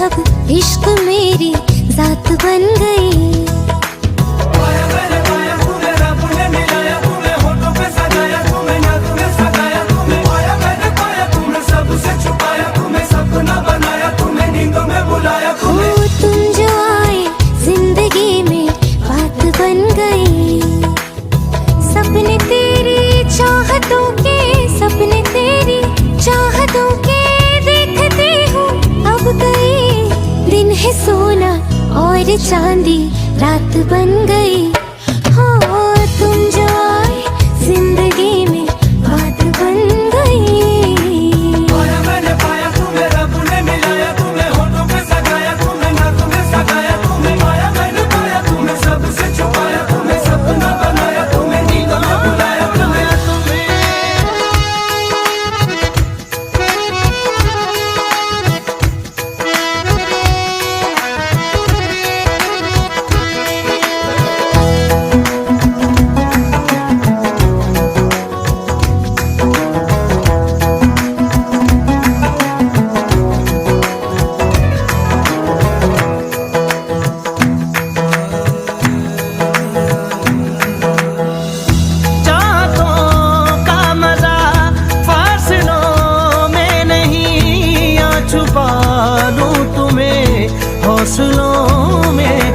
अब इश्क मेरी जात बन गई। सपने तेरी चाहतों के देखते हूँ अब गए। दिन है सोना और चांदी रात बन गई। हाँ तुम जो आए जिंदगी में बात बन गई। पाया मैंने पाया तुम्हें रब ने मिलाया, तुम्हें होठों पे सजाया, तुम्हें नाकों में सजाया, तुम्हें पाया मैंने पाया, तुम्हें सबसे छुपाया, तुम्हें सपना बनाया, तुम्हें नींदों में बुलाया। छुपा लूं तुम्हें हौसलों में।